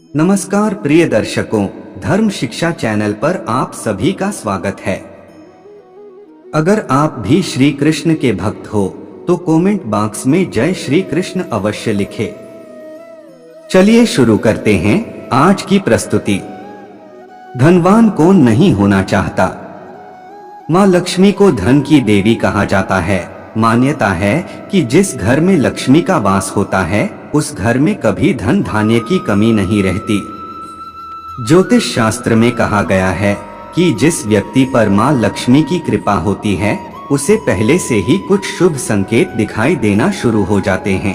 नमस्कार प्रिय दर्शकों, धर्म शिक्षा चैनल पर आप सभी का स्वागत है। अगर आप भी श्री कृष्ण के भक्त हो तो कमेंट बॉक्स में जय श्री कृष्ण अवश्य लिखें। चलिए शुरू करते हैं आज की प्रस्तुति। धनवान कौन नहीं होना चाहता। माँ लक्ष्मी को धन की देवी कहा जाता है। मान्यता है कि जिस घर में लक्ष्मी का वास होता है उस घर में कभी धन धान्य की कमी नहीं रहती। ज्योतिष शास्त्र में कहा गया है कि जिस व्यक्ति पर माँ लक्ष्मी की कृपा होती है उसे पहले से ही कुछ शुभ संकेत दिखाई देना शुरू हो जाते हैं।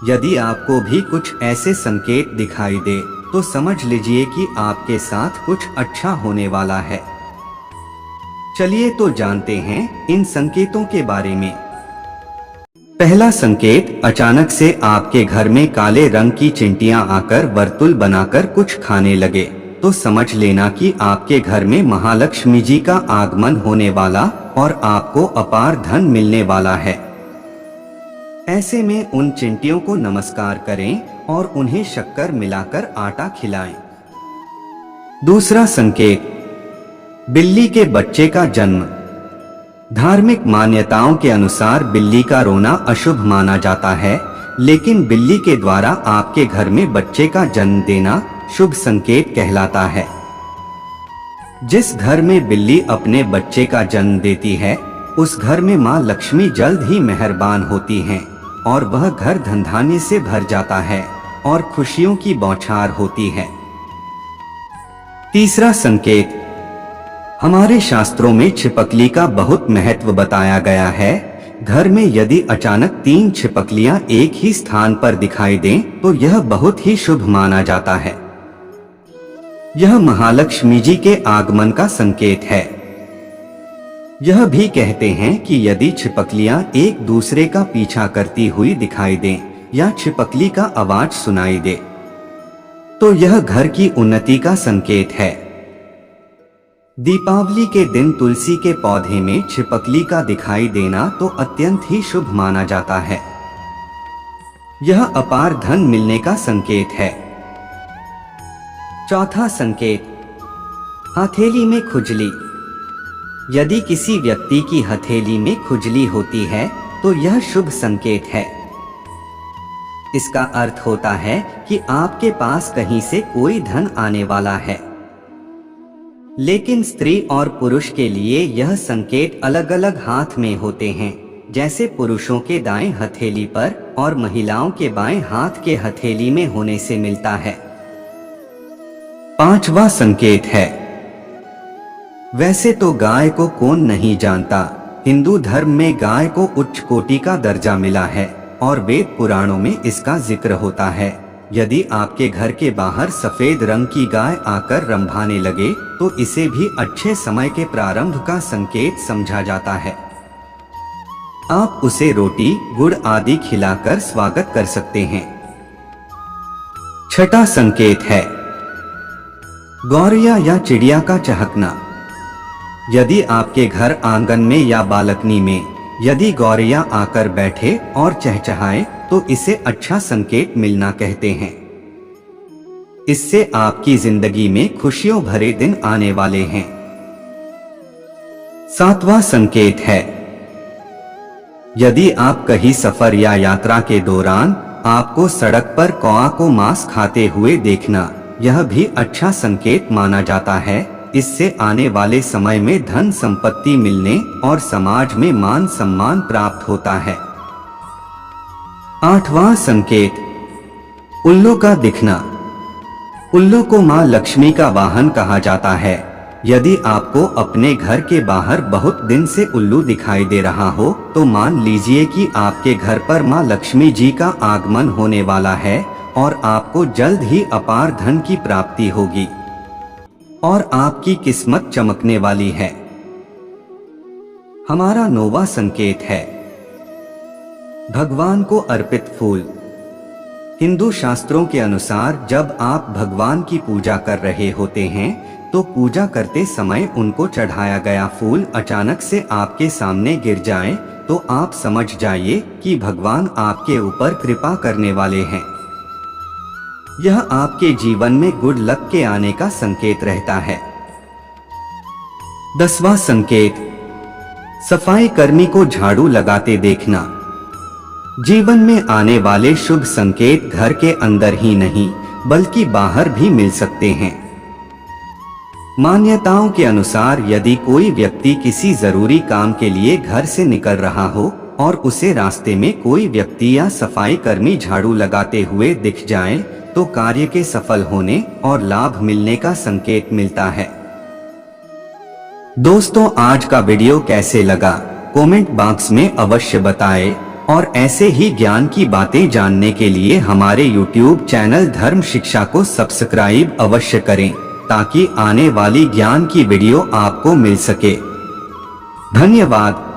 यदि आपको भी कुछ ऐसे संकेत दिखाई दे तो समझ लीजिए कि आपके साथ कुछ अच्छा होने वाला है। चलिए तो जानते हैं इन संकेतों के बारे में। पहला संकेत, अचानक से आपके घर में काले रंग की चिंटियां आकर वर्तुल बनाकर कुछ खाने लगे तो समझ लेना कि आपके घर में महालक्ष्मी जी का आगमन होने वाला और आपको अपार धन मिलने वाला है। ऐसे में उन चिंटियों को नमस्कार करें और उन्हें शक्कर मिलाकर आटा खिलाएं। दूसरा संकेत, बिल्ली के बच्चे का जन्म। धार्मिक मान्यताओं के अनुसार बिल्ली का रोना अशुभ माना जाता है, लेकिन बिल्ली के द्वारा आपके घर में बच्चे का जन्म देना शुभ संकेत कहलाता है। जिस घर में बिल्ली अपने बच्चे का जन्म देती है उस घर में माँ लक्ष्मी जल्द ही मेहरबान होती हैं और वह घर धन धान्य से भर जाता है और खुशियों की बौछार होती है। तीसरा संकेत, हमारे शास्त्रों में छिपकली का बहुत महत्व बताया गया है। घर में यदि अचानक 3 छिपकलियां एक ही स्थान पर दिखाई दें तो यह बहुत ही शुभ माना जाता है। यह महालक्ष्मी जी के आगमन का संकेत है। यह भी कहते हैं कि यदि छिपकलियां एक दूसरे का पीछा करती हुई दिखाई दें या छिपकली का आवाज सुनाई दे तो यह घर की उन्नति का संकेत है। दीपावली के दिन तुलसी के पौधे में छिपकली का दिखाई देना तो अत्यंत ही शुभ माना जाता है। यह अपार धन मिलने का संकेत है। चौथा संकेत, हथेली में खुजली। यदि किसी व्यक्ति की हथेली में खुजली होती है तो यह शुभ संकेत है। इसका अर्थ होता है कि आपके पास कहीं से कोई धन आने वाला है। लेकिन स्त्री और पुरुष के लिए यह संकेत अलग अलग हाथ में होते हैं, जैसे पुरुषों के दाएं हथेली पर और महिलाओं के बाएं हाथ के हथेली में होने से मिलता है। पांचवा संकेत है, वैसे तो गाय को कौन नहीं जानता, हिंदू धर्म में गाय को उच्च कोटि का दर्जा मिला है और वेद पुराणों में इसका जिक्र होता है। यदि आपके घर के बाहर सफेद रंग की गाय आकर रंभाने लगे तो इसे भी अच्छे समय के प्रारंभ का संकेत समझा जाता है। आप उसे रोटी गुड़ आदि खिलाकर स्वागत कर सकते हैं। छठा संकेत है, गौरैया या चिड़िया का चहकना। यदि आपके घर आंगन में या बालकनी में यदि गौरैया आकर बैठे और चहचहाए तो इसे अच्छा संकेत मिलना कहते हैं। इससे आपकी जिंदगी में खुशियों भरे दिन आने वाले हैं। सातवां संकेत है, यदि आप कहीं सफर या यात्रा के दौरान आपको सड़क पर कौआ को मांस खाते हुए देखना, यह भी अच्छा संकेत माना जाता है। इससे आने वाले समय में धन संपत्ति मिलने और समाज में मान सम्मान प्राप्त होता है। आठवां संकेत, उल्लू का दिखना। उल्लू को मां लक्ष्मी का वाहन कहा जाता है। यदि आपको अपने घर के बाहर बहुत दिन से उल्लू दिखाई दे रहा हो तो मान लीजिए कि आपके घर पर मां लक्ष्मी जी का आगमन होने वाला है और आपको जल्द ही अपार धन की प्राप्ति होगी और आपकी किस्मत चमकने वाली है। हमारा 9वां संकेत है, भगवान को अर्पित फूल। हिंदू शास्त्रों के अनुसार जब आप भगवान की पूजा कर रहे होते हैं तो पूजा करते समय उनको चढ़ाया गया फूल अचानक से आपके सामने गिर जाए तो आप समझ जाइए कि भगवान आपके ऊपर कृपा करने वाले हैं। यह आपके जीवन में गुड लक के आने का संकेत रहता है। 10वां संकेत, सफाई कर्मी को झाड़ू लगाते देखना। जीवन में आने वाले शुभ संकेत घर के अंदर ही नहीं बल्कि बाहर भी मिल सकते हैं। मान्यताओं के अनुसार यदि कोई व्यक्ति किसी जरूरी काम के लिए घर से निकल रहा हो और उसे रास्ते में कोई व्यक्ति या सफाई कर्मी झाड़ू लगाते हुए दिख जाए तो कार्य के सफल होने और लाभ मिलने का संकेत मिलता है। दोस्तों, आज का वीडियो कैसे लगा कमेंट बॉक्स में अवश्य बताएं और ऐसे ही ज्ञान की बातें जानने के लिए हमारे YouTube चैनल धर्म शिक्षा को सब्सक्राइब अवश्य करें ताकि आने वाली ज्ञान की वीडियो आपको मिल सके। धन्यवाद।